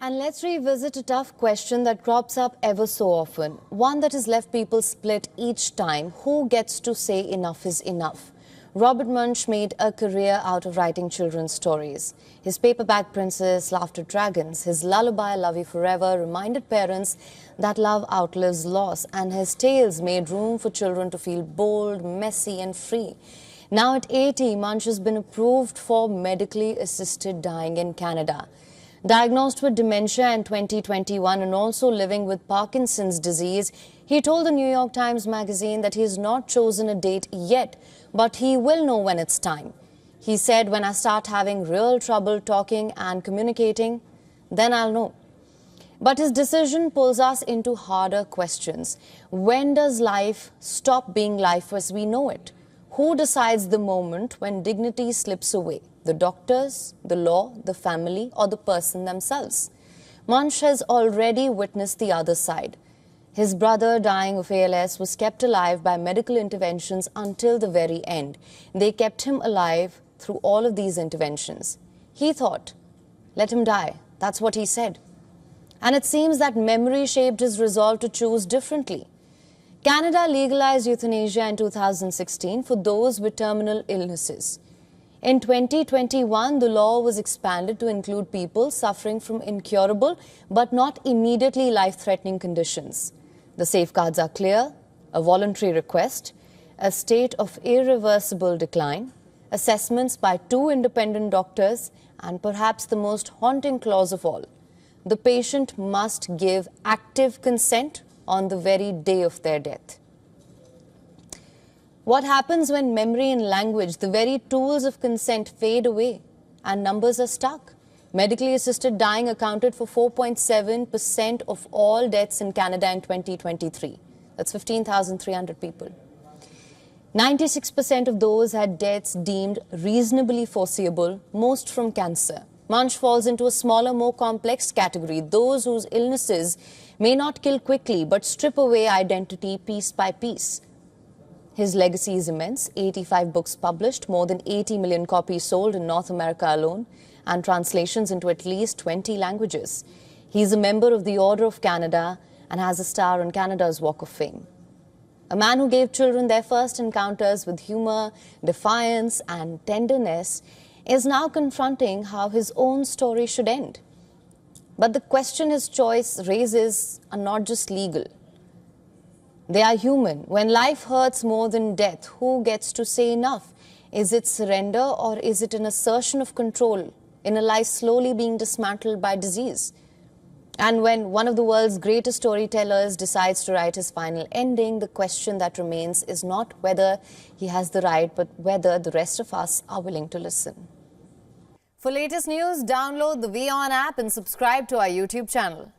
And let's revisit a tough question that crops up ever so often, one that has left people split each time. Who gets to say enough is enough? Robert Munsch made a career out of writing children's stories. His paperback Princess, Laughter Dragons, his lullaby Love You Forever reminded parents that love outlives loss, and his tales made room for children to feel bold, messy and free. Now at 80, Munsch has been approved for medically assisted dying in Canada. Diagnosed with dementia in 2021 and also living with Parkinson's disease, he told the New York Times magazine that he has not chosen a date yet, but he will know when it's time. He said, "When I start having real trouble talking and communicating, then I'll know." But his decision pulls us into harder questions. When does life stop being life as we know it? Who decides the moment when dignity slips away? The doctors, the law, the family, or the person themselves? Munsch has already witnessed the other side. His brother, dying of ALS, was kept alive by medical interventions until the very end. They kept him alive through all of these interventions. He thought, let him die. That's what he said. And it seems that memory shaped his resolve to choose differently. Canada legalized euthanasia in 2016 for those with terminal illnesses. In 2021, the law was expanded to include people suffering from incurable but not immediately life-threatening conditions. The safeguards are clear: a voluntary request, a state of irreversible decline, assessments by 2 independent doctors, and perhaps the most haunting clause of all: the patient must give active consent on the very day of their death. What happens when memory and language, the very tools of consent, fade away and numbers are stuck? Medically assisted dying accounted for 4.7% of all deaths in Canada in 2023. That's 15,300 people. 96% of those had deaths deemed reasonably foreseeable, most from cancer. Munsch falls into a smaller, more complex category, those whose illnesses may not kill quickly but strip away identity piece by piece. His legacy is immense: 85 books published, more than 80 million copies sold in North America alone, and translations into at least 20 languages. He is a member of the Order of Canada and has a star on Canada's Walk of Fame. A man who gave children their first encounters with humor, defiance, and tenderness is now confronting how his own story should end. But the question his choice raises are not just legal. They are human. When life hurts more than death, who gets to say enough? Is it surrender, or is it an assertion of control in a life slowly being dismantled by disease? And when one of the world's greatest storytellers decides to write his final ending, the question that remains is not whether he has the right, but whether the rest of us are willing to listen. For latest news, download the WION app and subscribe to our YouTube channel.